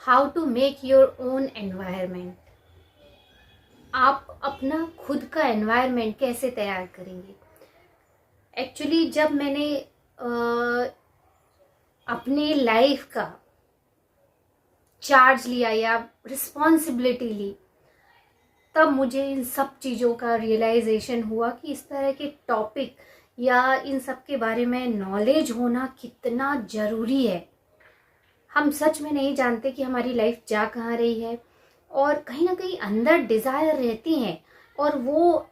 How to make your own environment. आप अपना खुद का एनवायरनमेंट कैसे तैयार करेंगे। एक्चुअली जब मैंने अपनी लाइफ का चार्ज लिया या रिस्पॉन्सिबिलिटी ली, तब मुझे इन सब चीज़ों का रियलाइजेशन हुआ कि इस तरह के टॉपिक या इन सब के बारे में नॉलेज होना कितना ज़रूरी है। हम सच में नहीं जानते कि हमारी लाइफ जा कहाँ रही है, और कहीं ना कहीं अंदर डिज़ायर रहती हैं, और वो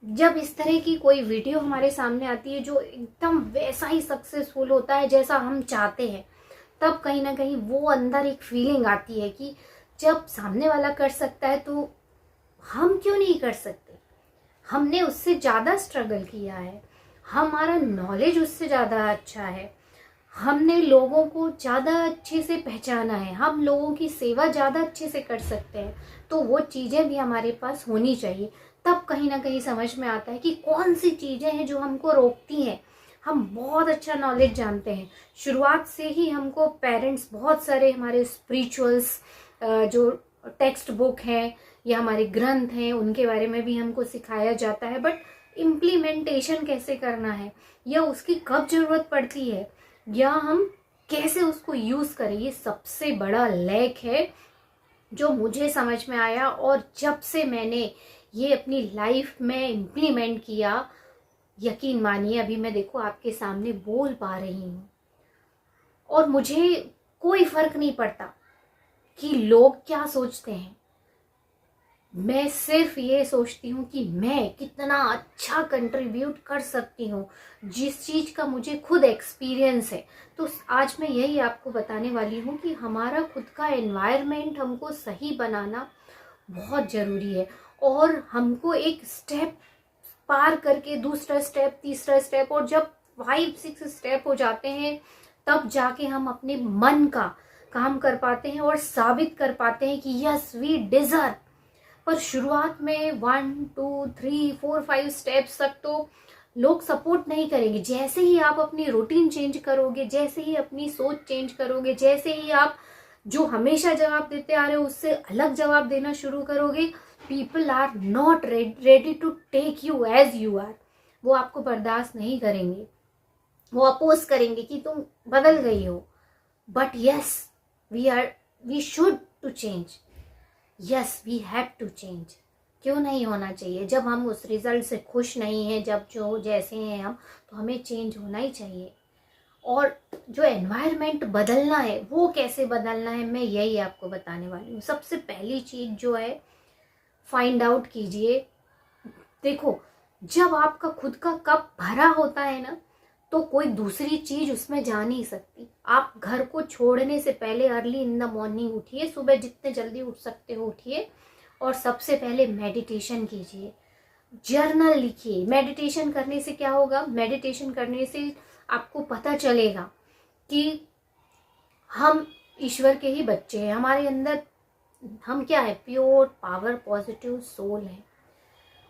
जब इस तरह की कोई वीडियो हमारे सामने आती है जो एकदम वैसा ही सक्सेसफुल होता है जैसा हम चाहते हैं, तब कहीं ना कहीं वो अंदर एक फीलिंग आती है कि जब सामने वाला कर सकता है तो हम क्यों नहीं कर सकते। हमने उससे ज़्यादा स्ट्रगल किया है, हमारा नॉलेज उससे ज़्यादा अच्छा है, हमने लोगों को ज़्यादा अच्छे से पहचाना है, हम लोगों की सेवा ज़्यादा अच्छे से कर सकते हैं, तो वो चीज़ें भी हमारे पास होनी चाहिए। तब कहीं ना कहीं समझ में आता है कि कौन सी चीज़ें हैं जो हमको रोकती हैं। हम बहुत अच्छा नॉलेज जानते हैं, शुरुआत से ही हमको पेरेंट्स बहुत सारे हमारे स्पिरिचुअल्स जो टेक्स्ट बुक हैं या हमारे ग्रंथ हैं उनके बारे में भी हमको सिखाया जाता है, बट इम्प्लीमेंटेशन कैसे करना है या उसकी कब ज़रूरत पड़ती है या हम कैसे उसको यूज़ करें, ये सबसे बड़ा लैक है जो मुझे समझ में आया। और जब से मैंने ये अपनी लाइफ में इम्प्लीमेंट किया, यकीन मानिए अभी मैं देखो आपके सामने बोल पा रही हूँ, और मुझे कोई फर्क नहीं पड़ता कि लोग क्या सोचते हैं। मैं सिर्फ ये सोचती हूँ कि मैं कितना अच्छा कंट्रीब्यूट कर सकती हूँ, जिस चीज़ का मुझे खुद एक्सपीरियंस है। तो आज मैं यही आपको बताने वाली हूँ कि हमारा खुद का एनवायरनमेंट हमको सही बनाना बहुत ज़रूरी है, और हमको एक स्टेप पार करके दूसरा स्टेप, तीसरा स्टेप, और जब 5-6 स्टेप हो जाते हैं तब जाके हम अपने मन का काम कर पाते हैं और साबित कर पाते हैं कि यस वी डिजर्व। पर शुरुआत में 1 2 3 4 5 स्टेप्स तक तो लोग सपोर्ट नहीं करेंगे। जैसे ही आप अपनी रूटीन चेंज करोगे, जैसे ही अपनी सोच चेंज करोगे, जैसे ही आप जो हमेशा जवाब देते आ रहे हो उससे अलग जवाब देना शुरू करोगे, people are not ready to take you as you are. वो आपको बर्दाश्त नहीं करेंगे, वो अपोज करेंगे कि तुम बदल गई हो। But yes we should to change, yes we have to change. क्यों नहीं होना चाहिए। जब हम उस रिजल्ट से खुश नहीं हैं, जब जो जैसे हैं हम, तो हमें चेंज होना ही चाहिए। और जो एनवायरनमेंट बदलना है वो कैसे बदलना है, मैं यही आपको बताने वाली हूँ। सबसे पहली चीज़ जो है, फाइंड आउट कीजिए। देखो, जब आपका खुद का कप भरा होता है ना, तो कोई दूसरी चीज उसमें जा नहीं सकती। आप घर को छोड़ने से पहले अर्ली इन द मॉर्निंग उठिए, सुबह जितने जल्दी उठ सकते हो उठिए, और सबसे पहले मेडिटेशन कीजिए, जर्नल लिखिए। मेडिटेशन करने से क्या होगा, मेडिटेशन करने से आपको पता चलेगा कि हम ईश्वर के ही बच्चे हैं, हमारे अंदर हम क्या है, प्योर पावर पॉजिटिव सोल है।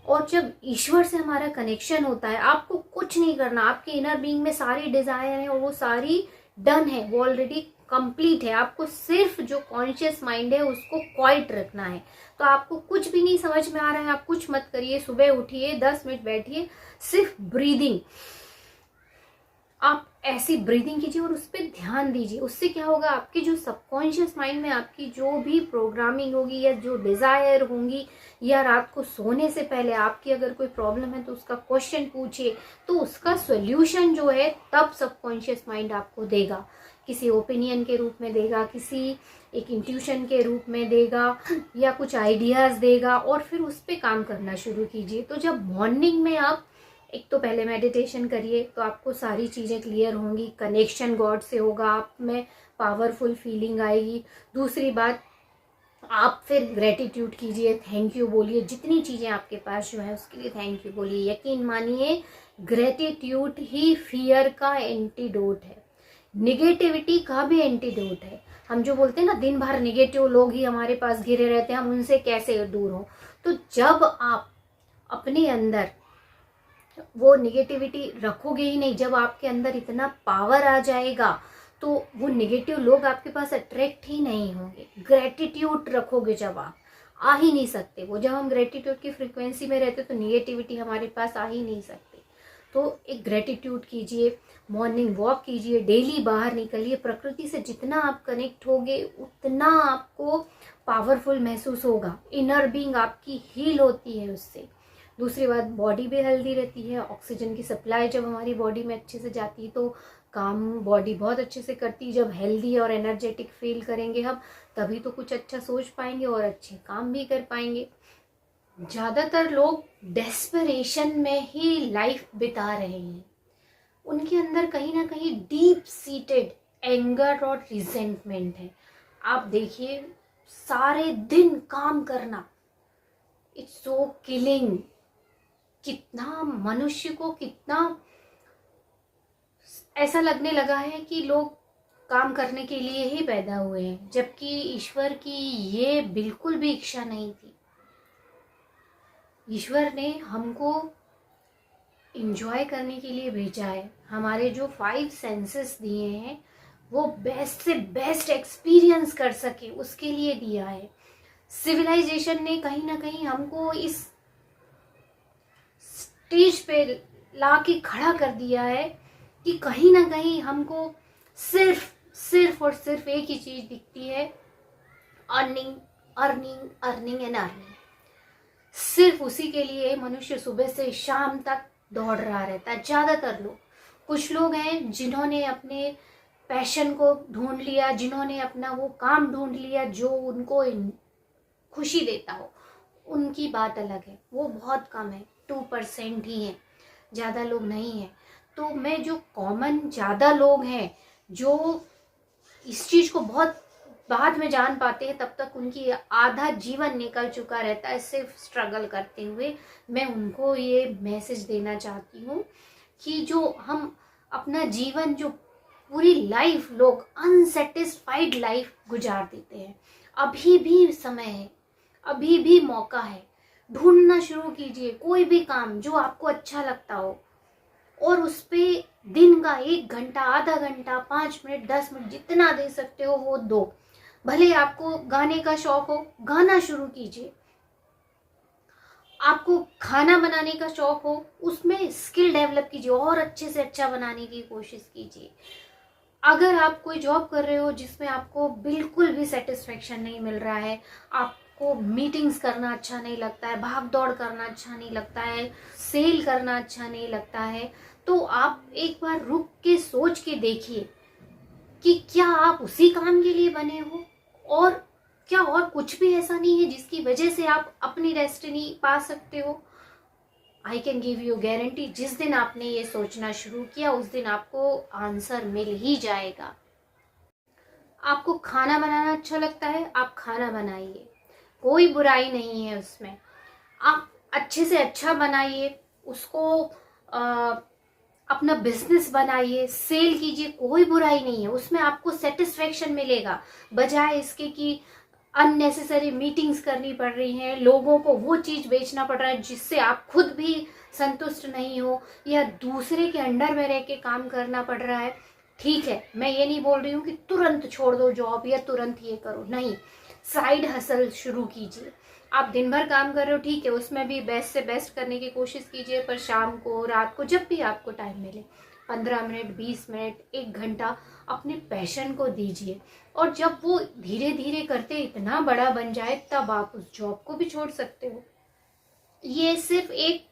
और जब ईश्वर से हमारा कनेक्शन होता है, आपको कुछ नहीं करना, आपके इनर बीइंग में सारी डिजायर है और वो सारी डन है, वो ऑलरेडी कंप्लीट है। आपको सिर्फ जो कॉन्शियस माइंड है उसको क्वाइट रखना है। तो आपको कुछ भी नहीं समझ में आ रहा है, आप कुछ मत करिए, सुबह उठिए, 10 मिनट बैठिए, सिर्फ ब्रीदिंग, आप ऐसी ब्रीदिंग कीजिए और उस पर ध्यान दीजिए। उससे क्या होगा, आपके जो सबकॉन्शियस माइंड में आपकी जो भी प्रोग्रामिंग होगी या जो डिजायर होंगी, या रात को सोने से पहले आपकी अगर कोई प्रॉब्लम है तो उसका क्वेश्चन पूछिए, तो उसका सॉल्यूशन जो है तब सबकॉन्शियस माइंड आपको देगा। किसी ओपिनियन के रूप में देगा, किसी एक इंट्यूशन के रूप में देगा, या कुछ आइडियाज देगा, और फिर उस पर काम करना शुरू कीजिए। तो जब मॉर्निंग में आप एक तो पहले मेडिटेशन करिए तो आपको सारी चीज़ें क्लियर होंगी, कनेक्शन गॉड से होगा, आप में पावरफुल फीलिंग आएगी। दूसरी बात, आप फिर ग्रेटिट्यूड कीजिए, थैंक यू बोलिए, जितनी चीज़ें आपके पास जो है उसके लिए थैंक यू बोलिए। यकीन मानिए, ग्रेटिट्यूड ही फियर का एंटीडोट है, निगेटिविटी का भी एंटीडोट है। हम जो बोलते हैं ना, दिन भर निगेटिव लोग ही हमारे पास घिरे रहते हैं, हम उनसे कैसे दूर हो। तो जब आप अपने अंदर वो निगेटिविटी रखोगे ही नहीं, जब आपके अंदर इतना पावर आ जाएगा, तो वो नेगेटिव लोग आपके पास अट्रैक्ट ही नहीं होंगे। ग्रेटिट्यूड रखोगे जब आप, आ ही नहीं सकते वो। जब हम ग्रेटिट्यूड की फ्रिक्वेंसी में रहते तो निगेटिविटी हमारे पास आ ही नहीं सकती। तो एक ग्रेटिट्यूड कीजिए, मॉर्निंग वॉक कीजिए, डेली बाहर निकलिए। प्रकृति से जितना आप कनेक्ट होगे उतना आपको पावरफुल महसूस होगा। इनर बीइंग आपकी हील होती है उससे। दूसरी बात, बॉडी भी हेल्दी रहती है। ऑक्सीजन की सप्लाई जब हमारी बॉडी में अच्छे से जाती है तो काम बॉडी बहुत अच्छे से करती है। जब हेल्दी और एनर्जेटिक फील करेंगे हम, तभी तो कुछ अच्छा सोच पाएंगे और अच्छे काम भी कर पाएंगे। ज़्यादातर लोग डेस्परेशन में ही लाइफ बिता रहे हैं। उनके अंदर कहीं ना कहीं डीप सीटेड एंगर और रिजेंटमेंट है। आप देखिए, सारे दिन काम करना, इट्स सो किलिंग। कितना मनुष्य को कितना ऐसा लगने लगा है कि लोग काम करने के लिए ही पैदा हुए हैं, जबकि ईश्वर की ये बिल्कुल भी इच्छा नहीं थी। ईश्वर ने हमको इंजॉय करने के लिए भेजा है। हमारे जो 5 सेंसेस दिए हैं वो बेस्ट से बेस्ट एक्सपीरियंस कर सके उसके लिए दिया है। सिविलाइजेशन ने कहीं ना कहीं हमको इस स्टेज पे ला के खड़ा कर दिया है कि कहीं ना कहीं हमको सिर्फ सिर्फ और सिर्फ एक ही चीज दिखती है, earning earning earning and earning. सिर्फ उसी के लिए मनुष्य सुबह से शाम तक दौड़ रहा रहता है। ज्यादातर लोग, कुछ लोग हैं जिन्होंने अपने पैशन को ढूंढ लिया, जिन्होंने अपना वो काम ढूंढ लिया जो उनको खुशी देता हो, उनकी बात अलग है। वो बहुत कम है, 2% ही है, ज़्यादा लोग नहीं है। तो मैं जो कॉमन ज़्यादा लोग हैं जो इस चीज़ को बहुत बाद में जान पाते हैं, तब तक उनकी आधा जीवन निकल चुका रहता है सिर्फ स्ट्रगल करते हुए। मैं उनको ये मैसेज देना चाहती हूँ कि जो हम अपना जीवन, जो पूरी लाइफ लोग अनसेटिस्फाइड लाइफ गुजार देते हैं, अभी भी समय है, अभी भी मौका है। ढूंढना शुरू कीजिए कोई भी काम जो आपको अच्छा लगता हो और उस पे दिन का 1 घंटा, आधा घंटा, 5 मिनट, 10 मिनट जितना दे सकते हो वो दो। भले आपको गाने का शौक हो, गाना शुरू कीजिए। आपको खाना बनाने का शौक हो, उसमें स्किल डेवलप कीजिए और अच्छे से अच्छा बनाने की कोशिश कीजिए। अगर आप कोई जॉब कर रहे हो जिसमें आपको बिल्कुल भी सेटिस्फेक्शन नहीं मिल रहा है, आपको मीटिंग्स करना अच्छा नहीं लगता है, भाग दौड़ करना अच्छा नहीं लगता है, सेल करना अच्छा नहीं लगता है, तो आप एक बार रुक के सोच के देखिए कि क्या आप उसी काम के लिए बने हो और क्या और कुछ भी ऐसा नहीं है जिसकी वजह से आप अपनी डेस्टिनी पा सकते हो। I can give you guarantee, जिस दिन आपने ये सोचना शुरू किया उस दिन आपको आंसर मिल ही जाएगा। आपको खाना बनाना अच्छा लगता है, आप खाना बनाइए, कोई बुराई नहीं है उसमें। आप अच्छे से अच्छा बनाइए उसको, अपना बिजनेस बनाइए, सेल कीजिए, कोई बुराई नहीं है उसमें। आपको सेटिस्फेक्शन मिलेगा, बजाय इसके कि अननेसेसरी मीटिंग्स करनी पड़ रही हैं, लोगों को वो चीज़ बेचना पड़ रहा है जिससे आप खुद भी संतुष्ट नहीं हो, या दूसरे के अंडर में रह के काम करना पड़ रहा है। ठीक है, मैं ये नहीं बोल रही हूँ कि तुरंत छोड़ दो जॉब या तुरंत ये करो, नहीं। साइड हसल शुरू कीजिए। आप दिन भर काम कर रहे हो, ठीक है, उसमें भी बेस्ट से बेस्ट करने की कोशिश कीजिए, पर शाम को, रात को, जब भी आपको टाइम मिले, 15 मिनट, 20 मिनट, 1 घंटा अपने पैशन को दीजिए। और जब वो धीरे धीरे करते इतना बड़ा बन जाए, तब आप उस जॉब को भी छोड़ सकते हो। ये सिर्फ एक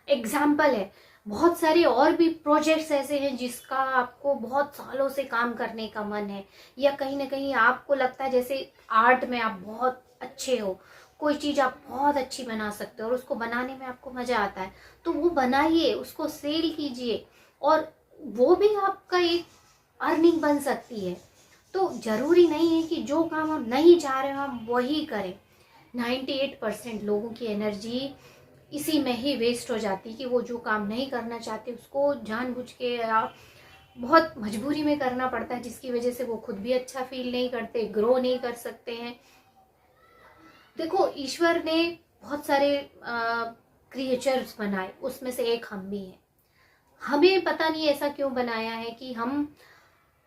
एग्जाम्पल है। बहुत सारे और भी प्रोजेक्ट्स ऐसे हैं जिसका आपको बहुत सालों से काम करने का मन है, या कहीं ना कहीं आपको लगता है जैसे आर्ट में आप बहुत अच्छे हो, कोई चीज़ आप बहुत अच्छी बना सकते हो और उसको बनाने में आपको मज़ा आता है, तो वो बनाइए, उसको सेल कीजिए और वो भी आपका एक अर्निंग बन सकती है। तो ज़रूरी नहीं है कि जो काम हम नहीं चाह रहे हो हम वही करें। 98% लोगों की एनर्जी इसी में ही वेस्ट हो जाती है कि वो जो काम नहीं करना चाहते उसको जानबूझ के या बहुत मजबूरी में करना पड़ता है, जिसकी वजह से वो खुद भी अच्छा फील नहीं करते, ग्रो नहीं कर सकते हैं। देखो, ईश्वर ने बहुत सारे क्रिएचर्स बनाए, उसमें से एक हम भी हैं। हमें पता नहीं ऐसा क्यों बनाया है कि हम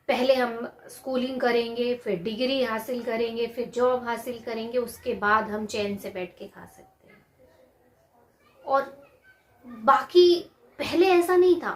पहले हम स्कूलिंग करेंगे, फिर डिग्री हासिल करेंगे, फिर जॉब हासिल करेंगे, उसके बाद हम चैन से बैठ के खा सकते हैं। और बाकी पहले ऐसा नहीं था।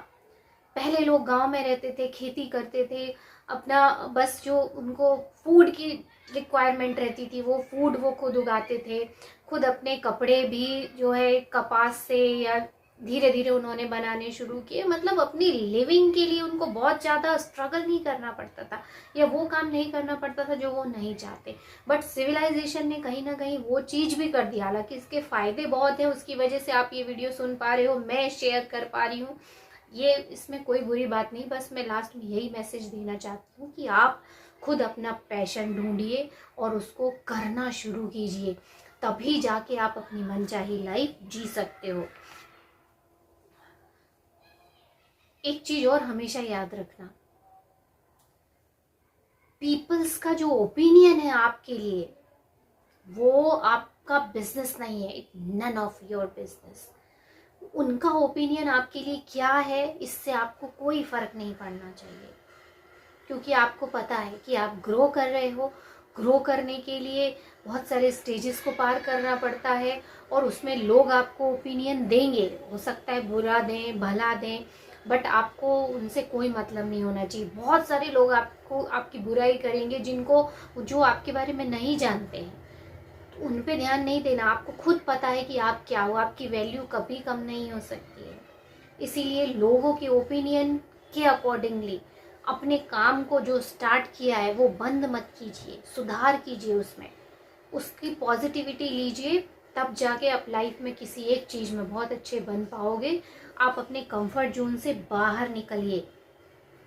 पहले लोग गांव में रहते थे, खेती करते थे, अपना बस जो उनको फूड की रिक्वायरमेंट रहती थी वो फूड वो खुद उगाते थे। खुद अपने कपड़े भी जो है कपास से या धीरे धीरे उन्होंने बनाने शुरू किए। मतलब अपनी लिविंग के लिए उनको बहुत ज़्यादा स्ट्रगल नहीं करना पड़ता था या वो काम नहीं करना पड़ता था जो वो नहीं चाहते। बट सिविलाइजेशन ने कहीं ना कहीं वो चीज़ भी कर दी। हालांकि इसके फायदे बहुत हैं, उसकी वजह से आप ये वीडियो सुन पा रहे हो, मैं शेयर कर पा रही हूँ, ये इसमें कोई बुरी बात नहीं। बस मैं लास्ट में यही मैसेज देना चाहती हूँ कि आप खुद अपना पैशन ढूंढिए और उसको करना शुरू कीजिए, तभी जाके आप अपनी मनचाही लाइफ जी सकते हो। एक चीज और हमेशा याद रखना, पीपल्स का जो ओपिनियन है आपके लिए वो आपका बिजनेस नहीं है। It none of your business. उनका ओपिनियन आपके लिए क्या है इससे आपको कोई फर्क नहीं पड़ना चाहिए, क्योंकि आपको पता है कि आप ग्रो कर रहे हो। ग्रो करने के लिए बहुत सारे स्टेजेस को पार करना पड़ता है और उसमें लोग आपको ओपिनियन देंगे, हो सकता है बुरा दें भला दें, बट आपको उनसे कोई मतलब नहीं होना चाहिए। बहुत सारे लोग आपको आपकी बुराई करेंगे जिनको जो आपके बारे में नहीं जानते हैं, तो उन पे ध्यान नहीं देना। आपको खुद पता है कि आप क्या हो, आपकी वैल्यू कभी कम नहीं हो सकती है। इसीलिए लोगों के ओपिनियन के अकॉर्डिंगली अपने काम को जो स्टार्ट किया है वो बंद मत कीजिए, सुधार कीजिए, उसमें उसकी पॉजिटिविटी लीजिए, तब जाके आप लाइफ में किसी एक चीज़ में बहुत अच्छे बन पाओगे। आप अपने कंफर्ट जोन से बाहर निकलिए,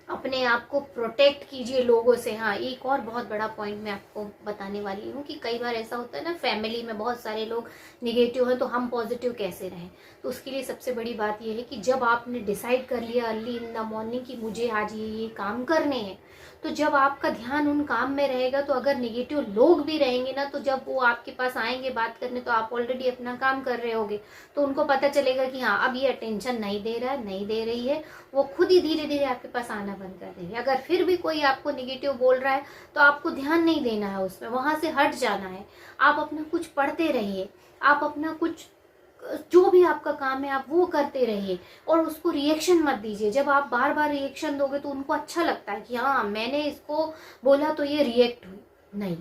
अपने आप को प्रोटेक्ट कीजिए लोगों से। हाँ, एक और बहुत बड़ा पॉइंट मैं आपको बताने वाली हूँ कि कई बार ऐसा होता है ना, फैमिली में बहुत सारे लोग निगेटिव हैं तो हम पॉजिटिव कैसे रहें। तो उसके लिए सबसे बड़ी बात यह है कि जब आपने डिसाइड कर लिया अर्ली इन द मॉर्निंग कि मुझे आज ये काम करने हैं, तो जब आपका ध्यान उन काम में रहेगा तो अगर निगेटिव लोग भी रहेंगे ना, तो जब वो आपके पास आएंगे बात करने तो आप ऑलरेडी अपना काम कर रहे होगे, तो उनको पता चलेगा कि हाँ अब ये अटेंशन नहीं दे रहा है, नहीं दे रही है, वो खुद ही धीरे धीरे आपके पास आना बंद कर देंगे। अगर फिर भी कोई आपको निगेटिव बोल रहा है तो आपको ध्यान नहीं देना है उसमें, वहां से हट जाना है। आप अपना कुछ पढ़ते रहिए, आप अपना कुछ जो भी आपका काम है आप वो करते रहिए और उसको रिएक्शन मत दीजिए। जब आप बार बार रिएक्शन दोगे तो उनको अच्छा लगता है कि हाँ मैंने इसको बोला तो ये रिएक्ट हुई। नहीं,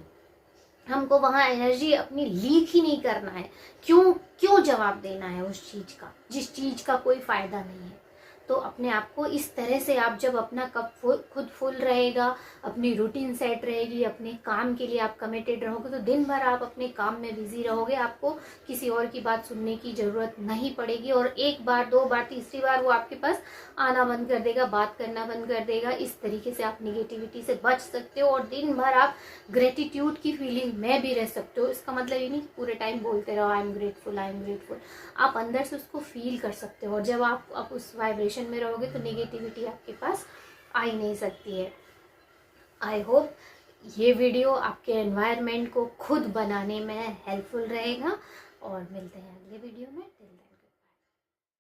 हमको वहां एनर्जी अपनी लीक ही नहीं करना है। क्यों क्यों जवाब देना है उस चीज का जिस चीज का कोई फायदा नहीं है। तो अपने आप को इस तरह से, आप जब अपना कप खुद फुल रहेगा, अपनी रूटीन सेट रहेगी, अपने काम के लिए आप कमिटेड रहोगे, तो दिन भर आप अपने काम में बिजी रहोगे, आपको किसी और की बात सुनने की जरूरत नहीं पड़ेगी। और एक बार दो बार तीसरी बार वो आपके पास आना बंद कर देगा, बात करना बंद कर देगा। इस तरीके से आप निगेटिविटी से बच सकते हो और दिन भर आप ग्रेटिट्यूड की फीलिंग में भी रह सकते हो। इसका मतलब ये नहीं कि पूरे टाइम बोलते रहो I am grateful I am grateful. आप अंदर से उसको फील कर सकते हो और जब आप उस वाइब्रेशन में रहोगे तो नेगेटिविटी आपके पास आ ही नहीं सकती है। आई होप ये वीडियो आपके एनवायरनमेंट को खुद बनाने में हेल्पफुल रहेगा और मिलते हैं अगले वीडियो में।